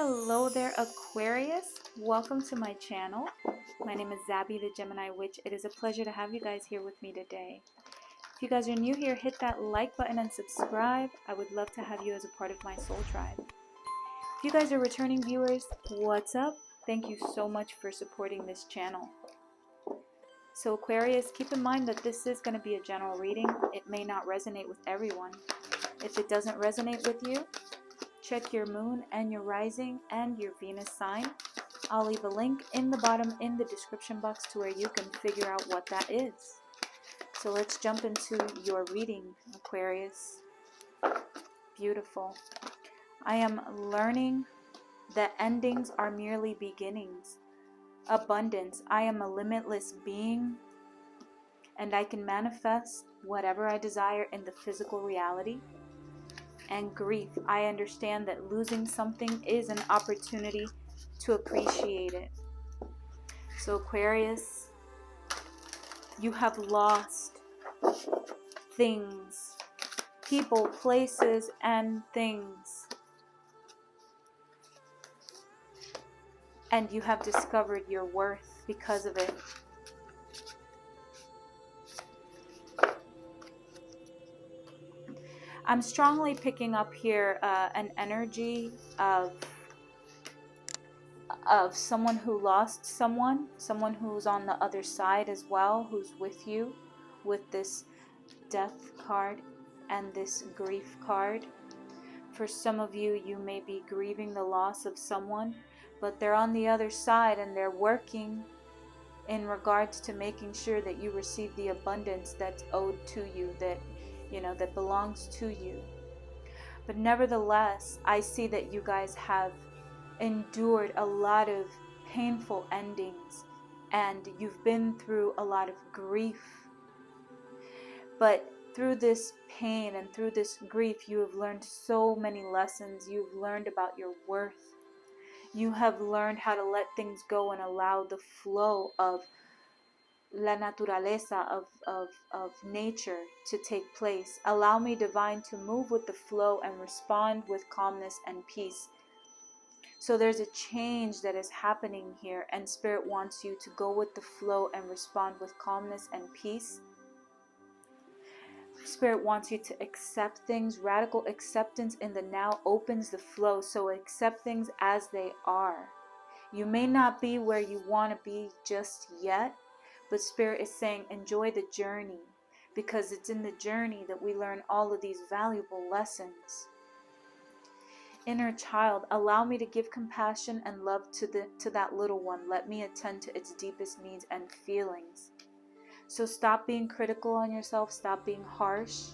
Hello there, Aquarius. Welcome to my channel. My name is Xabe the Gemini Witch. It is a pleasure to have you guys here with me today. If you guys are new here, hit that like button and subscribe. I would love to have you as a part of my soul tribe. If you guys are returning viewers, what's up? Thank you so much for supporting this channel. So Aquarius, keep in mind that this is going to be a general reading. It may not resonate with everyone. If it doesn't resonate with you, check your moon and your rising and your Venus sign. I'll leave a link in the bottom in the description box to where you can figure out what that is. So let's jump into your reading, Aquarius. Beautiful. I am learning that endings are merely beginnings. Abundance. I am a limitless being and I can manifest whatever I desire in the physical reality. And grief. I understand that losing something is an opportunity to appreciate it. So Aquarius, you have lost things, people, places, and things. And you have discovered your worth because of it. I'm strongly picking up here an energy of someone who lost someone who's on the other side as well, who's with you with this death card and this grief card. For some of you, you may be grieving the loss of someone, but they're on the other side and they're working in regards to making sure that you receive the abundance that's owed to you, that that belongs to you. But nevertheless, I see that you guys have endured a lot of painful endings and you've been through a lot of grief. But through this pain and through this grief, you have learned so many lessons. You've learned about your worth. You have learned how to let things go and allow the flow of la naturaleza, of nature to take place. Allow me, divine, to move with the flow and respond with calmness and peace. So there's a change that is happening here, and Spirit wants you to go with the flow and respond with calmness and peace. Spirit wants you to accept things. Radical acceptance in the now opens the flow. So accept things as they are. You may not be where you want to be just yet, but Spirit is saying enjoy the journey, because it's in the journey that we learn all of these valuable lessons. Inner child, allow me to give compassion and love to that little one. Let me attend to its deepest needs and feelings. So stop being critical on yourself. Stop being harsh.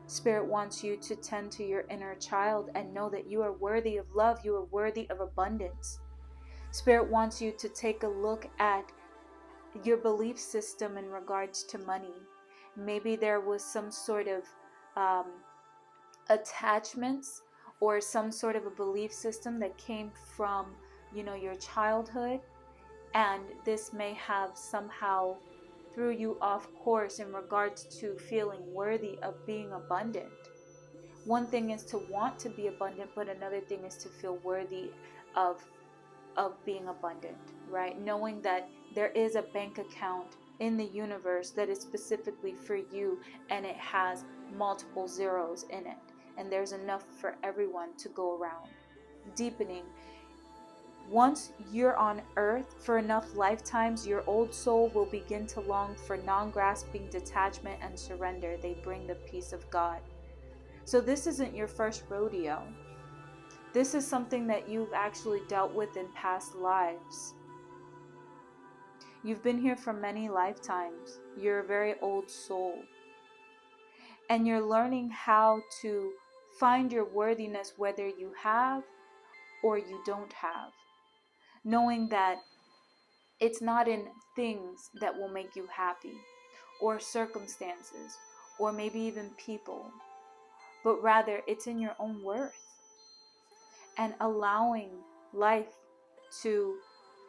Spirit wants you to tend to your inner child and know that you are worthy of love. You are worthy of abundance. Spirit wants you to take a look at your belief system in regards to money. Maybe there was some sort of attachments or some sort of a belief system that came from, your childhood, and this may have somehow threw you off course in regards to feeling worthy of being abundant. One thing is to want to be abundant, but another thing is to feel worthy of being abundant, right? Knowing that there is a bank account in the universe that is specifically for you and it has multiple zeros in it. And there's enough for everyone to go around. Deepening. Once you're on earth for enough lifetimes, your old soul will begin to long for non-grasping detachment and surrender. They bring the peace of God. So this isn't your first rodeo. This is something that you've actually dealt with in past lives. You've been here for many lifetimes. You're a very old soul. And you're learning how to find your worthiness, whether you have or you don't have. Knowing that it's not in things that will make you happy, or circumstances, or maybe even people, but rather it's in your own worth. And allowing life to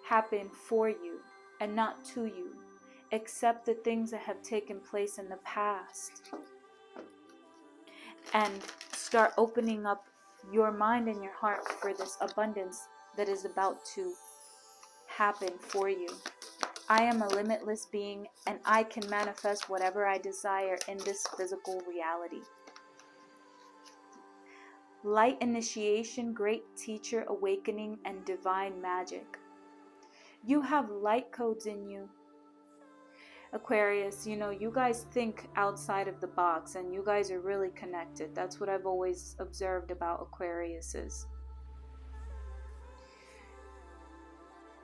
happen for you and not to you. Accept the things that have taken place in the past and start opening up your mind and your heart for this abundance that is about to happen for you. I am a limitless being, and I can manifest whatever I desire in this physical reality. Light initiation, great teacher, awakening, and divine magic. You have light codes in you. Aquarius, you guys think outside of the box, and you guys are really connected. That's what I've always observed about Aquariuses.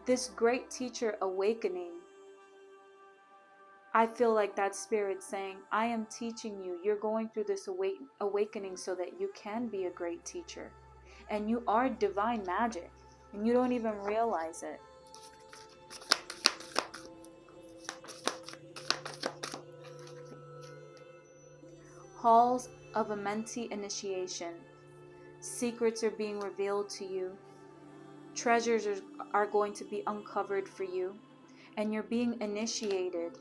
This great teacher awakening, I feel like that spirit saying, I am teaching you. You're going through this awakening so that you can be a great teacher. And you are divine magic, and you don't even realize it. Halls of a mentee initiation. Secrets are being revealed to you. Treasures are going to be uncovered for you. And you're being initiated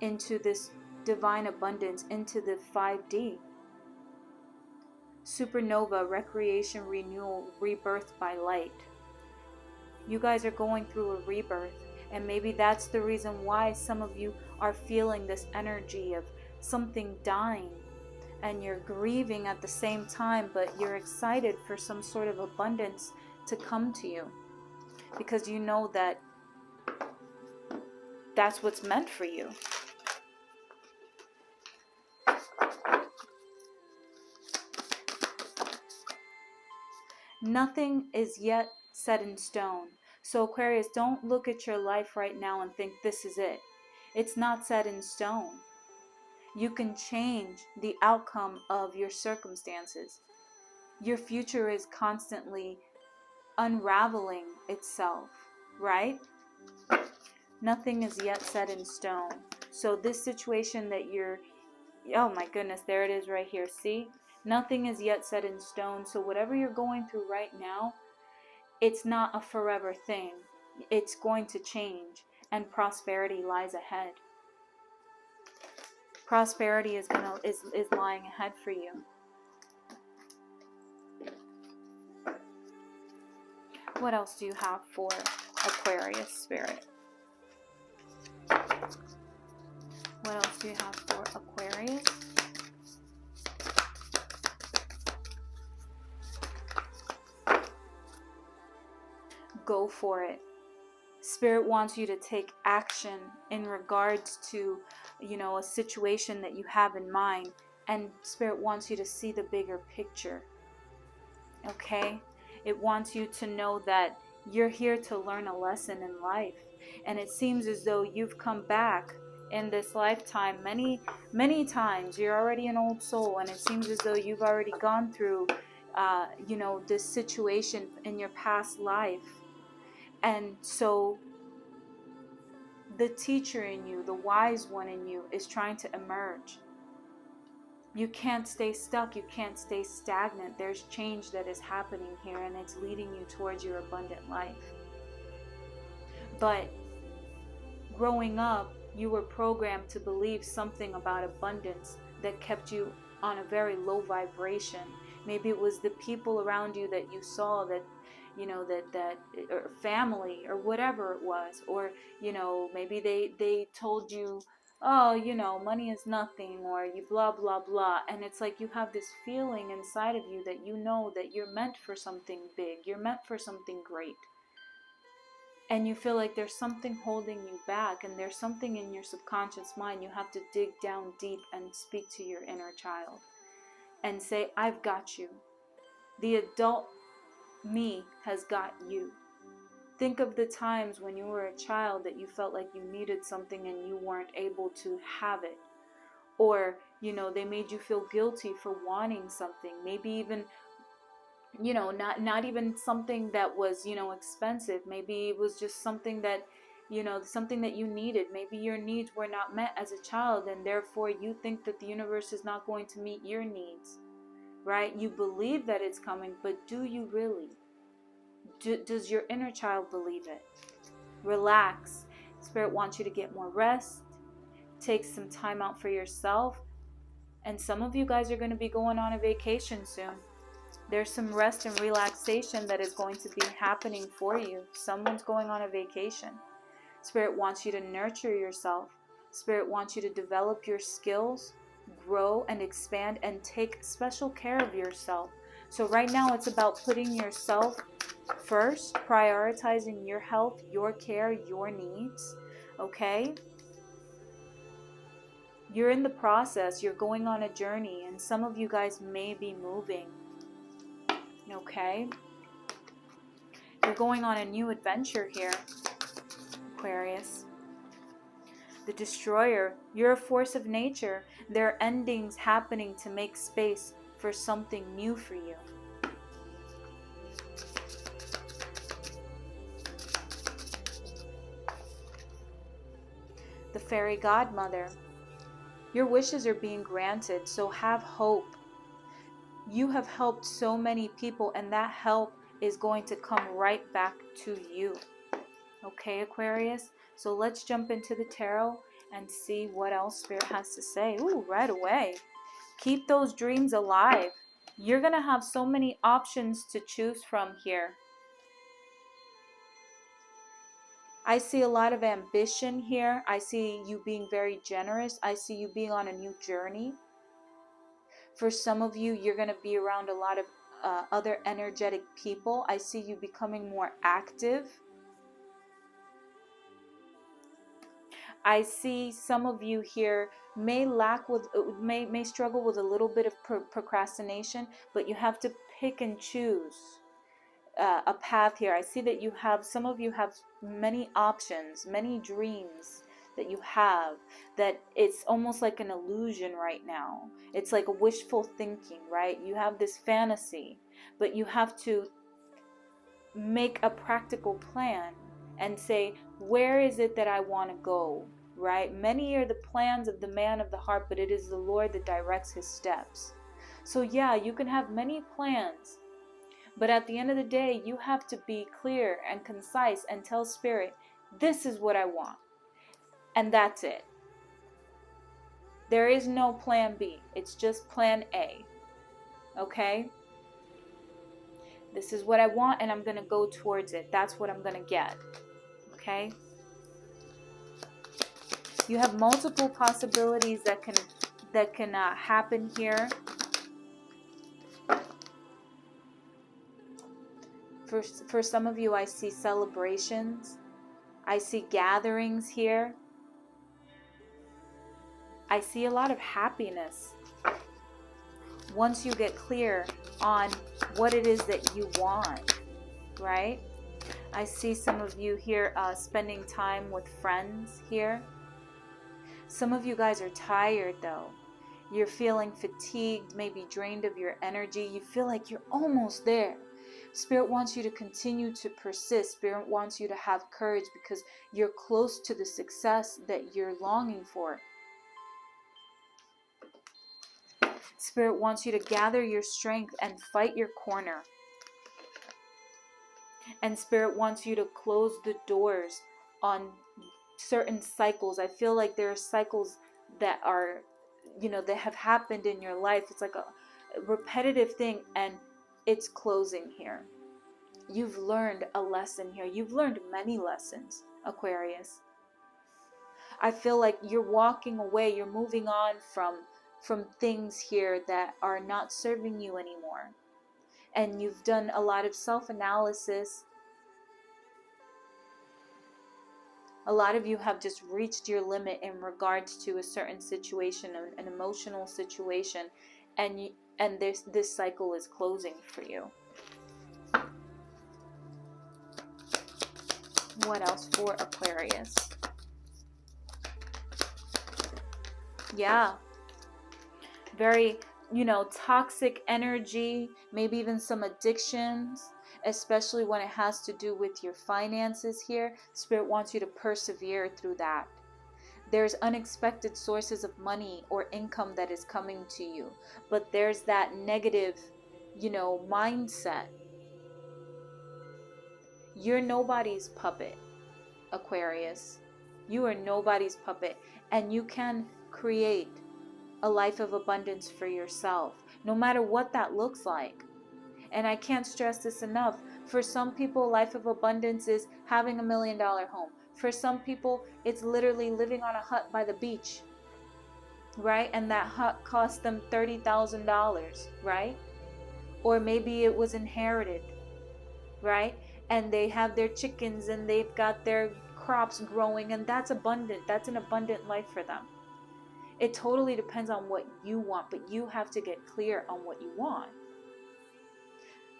into this divine abundance, into the 5D. Supernova, recreation, renewal, rebirth by light. You guys are going through a rebirth. And maybe that's the reason why some of you are feeling this energy of something dying. And you're grieving at the same time, but you're excited for some sort of abundance to come to you. Because you know that that's what's meant for you. Nothing is yet set in stone. So Aquarius, don't look at your life right now and think this is it. It's not set in stone. You can change the outcome of your circumstances. Your future is constantly unraveling itself, right? Nothing is yet set in stone. So this situation that oh my goodness, there it is right here. See? Nothing is yet set in stone. So whatever you're going through right now, it's not a forever thing. It's going to change, and prosperity lies ahead. Prosperity is lying ahead for you. What else do you have for Aquarius spirit? What else do you have for Aquarius? Go for it. Spirit wants you to take action in regards to, a situation that you have in mind. And Spirit wants you to see the bigger picture. Okay? It wants you to know that you're here to learn a lesson in life. And it seems as though you've come back in this lifetime many, many times. You're already an old soul. And it seems as though you've already gone through, this situation in your past life. And so the teacher in you, the wise one in you, is trying to emerge. You can't stay stuck. You can't stay stagnant. There's change that is happening here, and it's leading you towards your abundant life. But growing up, you were programmed to believe something about abundance that kept you on a very low vibration. Maybe it was the people around you that you saw that, or family or whatever it was. Or, maybe they told you, oh, money is nothing, or you blah, blah, blah. And it's like you have this feeling inside of you that you know that you're meant for something big. You're meant for something great. And you feel like there's something holding you back, and there's something in your subconscious mind. You have to dig down deep and speak to your inner child and say, I've got you. The adult me has got you. Think of the times when you were a child that you felt like you needed something and you weren't able to have it. Or, they made you feel guilty for wanting something. Maybe even, not even something that was, expensive. Maybe it was just something that, something that you needed. Maybe your needs were not met as a child, and therefore you think that the universe is not going to meet your needs, right? You believe that it's coming, but do you really? Does your inner child believe it? Relax. Spirit wants you to get more rest. Take some time out for yourself. And some of you guys are going to be going on a vacation soon. There's some rest and relaxation that is going to be happening for you. Someone's going on a vacation. Spirit wants you to nurture yourself. Spirit wants you to develop your skills, grow and expand, and take special care of yourself. So right now it's about putting yourself first, prioritizing your health, your care, your needs. Okay? You're in the process. You're going on a journey, and some of you guys may be moving. Okay? You're going on a new adventure here, Aquarius. The Destroyer, you're a force of nature. There are endings happening to make space for something new for you. The Fairy Godmother, your wishes are being granted, so have hope. You have helped so many people, and that help is going to come right back to you. Okay, Aquarius? So let's jump into the tarot and see what else Spirit has to say. Ooh, right away. Keep those dreams alive. You're going to have so many options to choose from here. I see a lot of ambition here. I see you being very generous. I see you being on a new journey. For some of you, you're going to be around a lot of other energetic people. I see you becoming more active. I see some of you here may struggle with a little bit of procrastination, but you have to pick and choose a path here. I see that some of you have many options, many dreams that you have, that it's almost like an illusion right now. It's like a wishful thinking, right? You have this fantasy, but you have to make a practical plan and say, where is it that I want to go, right? Many are the plans of the man of the heart, but it is the Lord that directs his steps. So yeah, you can have many plans, but at the end of the day, you have to be clear and concise and tell Spirit, this is what I want. And that's it. There is no plan B. It's just plan A. Okay? This is what I want, and I'm going to go towards it. That's what I'm going to get. Okay? You have multiple possibilities that can happen here. For some of you, I see celebrations. I see gatherings here. I see a lot of happiness. Once you get clear on what it is that you want, right? I see some of you here spending time with friends here. Some of you guys are tired though. You're feeling fatigued, maybe drained of your energy. You feel like you're almost there. Spirit wants you to continue to persist. Spirit wants you to have courage because you're close to the success that you're longing for. Spirit wants you to gather your strength and fight your corner. And Spirit wants you to close the doors on certain cycles. I feel like there are cycles that are, that have happened in your life. It's like a repetitive thing, and it's closing here. You've learned a lesson here. You've learned many lessons, Aquarius. I feel like you're walking away. You're moving on from things here that are not serving you anymore. And you've done a lot of self-analysis. A lot of you have just reached your limit in regards to a certain situation, an emotional situation, and this cycle is closing for you. What else for Aquarius? Yeah. Very, toxic energy, maybe even some addictions, especially when it has to do with your finances here. Spirit wants you to persevere through that. There's unexpected sources of money or income that is coming to you, but there's that negative, mindset. You're nobody's puppet, Aquarius. You are nobody's puppet, and you can create a life of abundance for yourself, no matter what that looks like. And I can't stress this enough. For some people, life of abundance is having $1 million home. For some people, it's literally living on a hut by the beach, right? And that hut cost them $30,000, right? Or maybe it was inherited, right? And they have their chickens and they've got their crops growing, and that's abundant. That's an abundant life for them. It totally depends on what you want, but you have to get clear on what you want.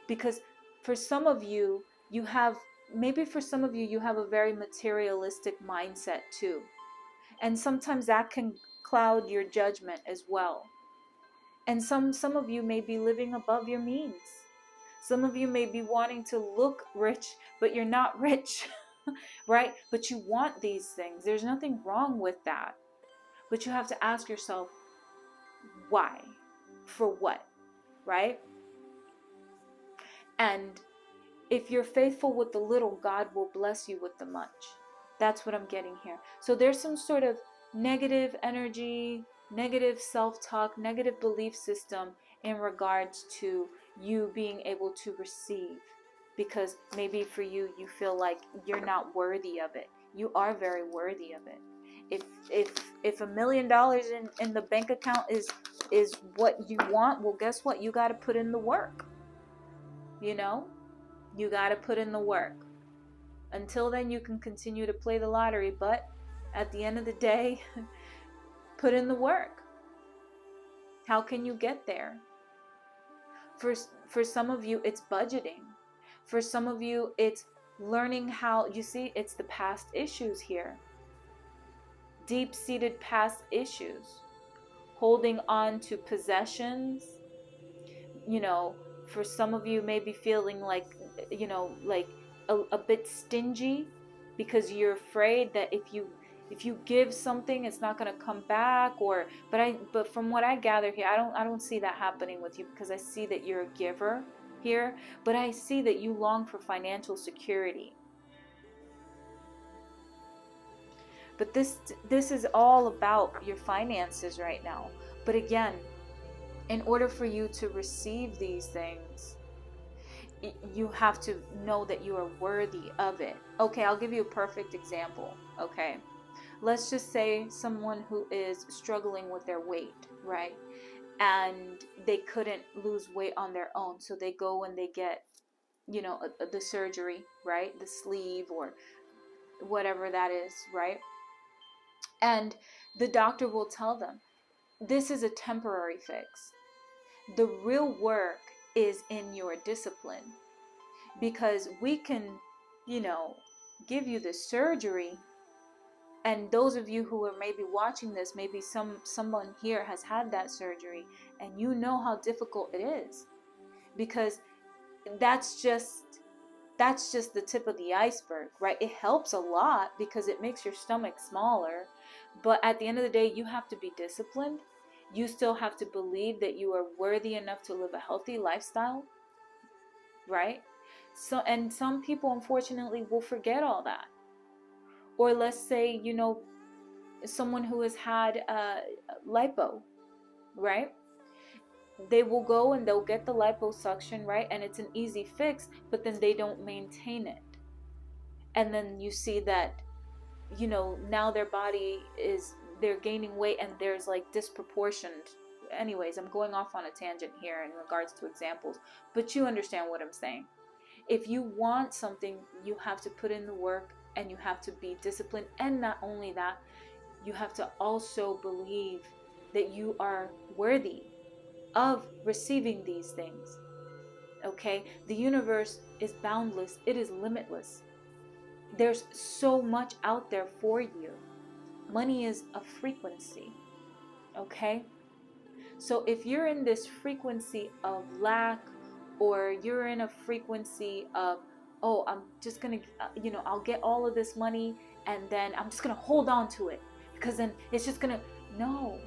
Because for some of you, you have a very materialistic mindset too. And sometimes that can cloud your judgment as well. And some of you may be living above your means. Some of you may be wanting to look rich, but you're not rich, right? But you want these things. There's nothing wrong with that. But you have to ask yourself, why? For what? Right? And if you're faithful with the little, God will bless you with the much. That's what I'm getting here. So there's some sort of negative energy, negative self-talk, negative belief system in regards to you being able to receive. Because maybe for you, you feel like you're not worthy of it. You are very worthy of it. If $1 million in the bank account is what you want, well, guess what? You got to put in the work. You know? You got to put in the work. Until then, you can continue to play the lottery, but at the end of the day, put in the work. How can you get there? For some of you, it's budgeting. For some of you, it's learning how, you see, it's the past issues here. Deep-seated past issues. Holding on to possessions. You know, for some of you, maybe feeling like, you know, like a bit stingy because you're afraid that if you give something, it's not going to come back. But from what I gather here, I don't see that happening with you, because I see that you're a giver here, but I see that you long for financial security. But this is all about your finances right now. But again, in order for you to receive these things, you have to know that you are worthy of it. Okay, I'll give you a perfect example. Okay, let's just say someone who is struggling with their weight, right? And they couldn't lose weight on their own, so they go and they get, you know, the surgery, right? The sleeve or whatever that is, right? And the doctor will tell them, this is a temporary fix. The real work is in your discipline, because we can, you know, give you the surgery. And those of you who are maybe watching this, maybe someone here has had that surgery, and you know how difficult it is, because that's just the tip of the iceberg, right? It helps a lot because it makes your stomach smaller, but at the end of the day, you have to be disciplined. You still have to believe that you are worthy enough to live a healthy lifestyle, right? So, and some people unfortunately will forget all that. Or let's say, you know, someone who has had lipo, right? They will go and they'll get the liposuction, right? And it's an easy fix, but then they don't maintain it. And then you see that, you know, now their body they're gaining weight, and there's like disproportioned. Anyways, I'm going off on a tangent here in regards to examples, but you understand what I'm saying. If you want something, you have to put in the work, and you have to be disciplined. And not only that, you have to also believe that you are worthy of receiving these things. Okay? The universe is boundless. It is limitless. There's so much out there for you. Money is a frequency. Okay? So if you're in this frequency of lack, or you're in a frequency of, oh, I'm just going to, you know, I'll get all of this money and then I'm just going to hold on to it because then it's just going to, no,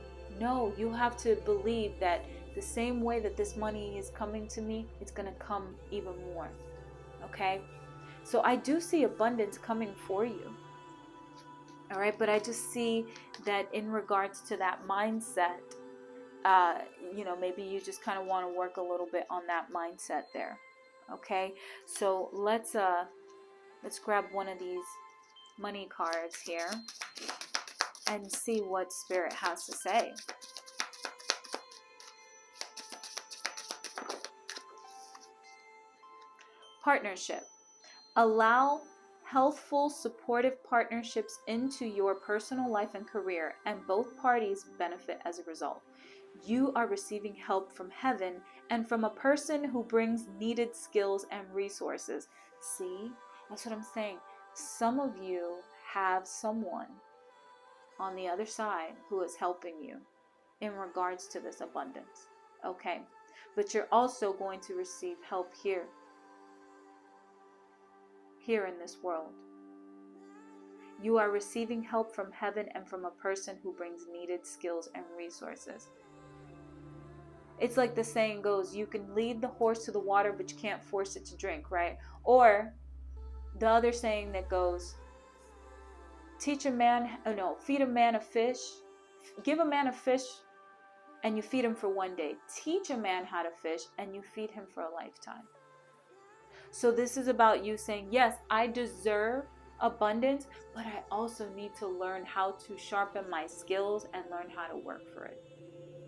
you have to believe that the same way that this money is coming to me, it's going to come even more. Okay? So I do see abundance coming for you. All right? But I just see that in regards to that mindset, You know, maybe you just kind of want to work a little bit on that mindset there. Okay, so let's grab one of these money cards here and see what Spirit has to say. Partnership. Allow healthful, supportive partnerships into your personal life and career, and both parties benefit as a result. You are receiving help from heaven and from a person who brings needed skills and resources. See, that's what I'm saying. Some of you have someone on the other side who is helping you in regards to this abundance. Okay, but you're also going to receive help here in this world. You are receiving help from heaven and from a person who brings needed skills and resources. It's like the saying goes, you can lead the horse to the water, but you can't force it to drink, right? Or the other saying that goes, feed a man a fish, give a man a fish and you feed him for one day. Teach a man how to fish and you feed him for a lifetime. So this is about you saying, yes, I deserve abundance, but I also need to learn how to sharpen my skills and learn how to work for it,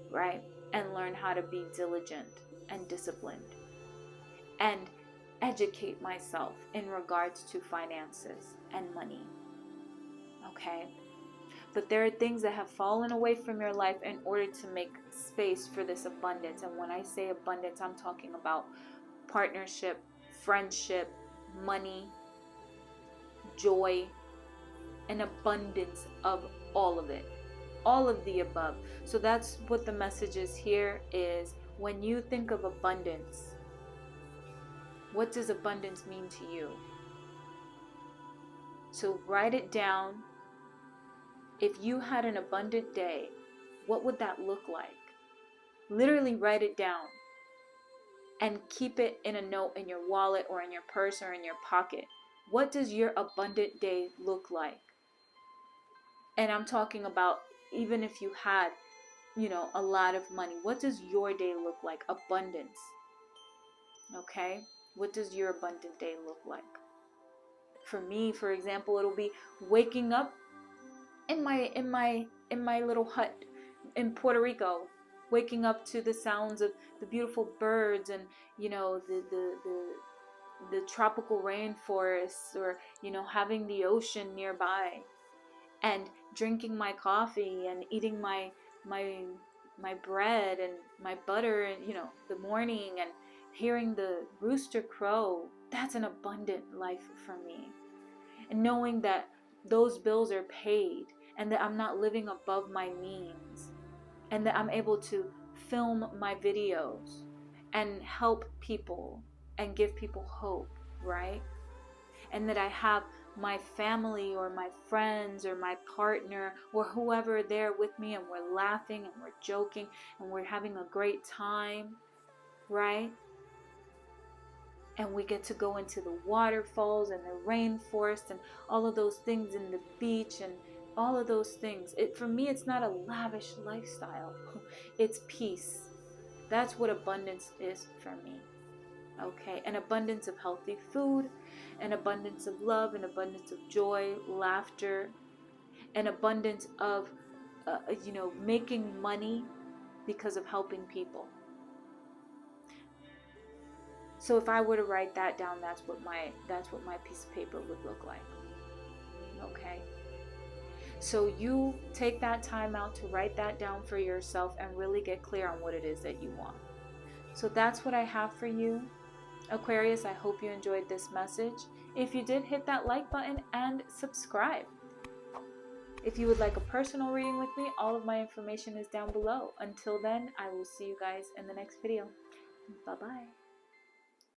right? And learn how to be diligent and disciplined and educate myself in regards to finances and money. Okay? But there are things that have fallen away from your life in order to make space for this abundance. And when I say abundance, I'm talking about partnership, friendship, money, joy, an abundance of all of it. All of the above. So that's what the message is here is when you think of abundance, what does abundance mean to you? So write it down. If you had an abundant day, what would that look like? Literally write it down and keep it in a note in your wallet or in your purse or in your pocket. What does your abundant day look like? And I'm talking about even if you had, a lot of money, what does your day look like? Abundance. Okay? What does your abundant day look like? For me, for example, it'll be waking up in my little hut in Puerto Rico, waking up to the sounds of the beautiful birds and, the tropical rainforests, or, having the ocean nearby, and drinking my coffee and eating my bread and my butter and the morning, and hearing the rooster crow. That's an abundant life for me. And knowing that those bills are paid and that I'm not living above my means, and that I'm able to film my videos and help people and give people hope, right? And that I have my family or my friends or my partner or whoever there with me, and we're laughing and we're joking and we're having a great time, right? And we get to go into the waterfalls and the rainforest and all of those things, in the beach and all of those things. For me, it's not a lavish lifestyle. It's peace. That's what abundance is for me. Okay, an abundance of healthy food, an abundance of love, an abundance of joy, laughter, an abundance of, making money because of helping people. So if I were to write that down, that's what my piece of paper would look like. Okay. So you take that time out to write that down for yourself and really get clear on what it is that you want. So that's what I have for you, Aquarius. I hope you enjoyed this message. If you did, hit that like button and subscribe. If you would like a personal reading with me, all of my information is down below. Until then, I will see you guys in the next video. Bye-bye.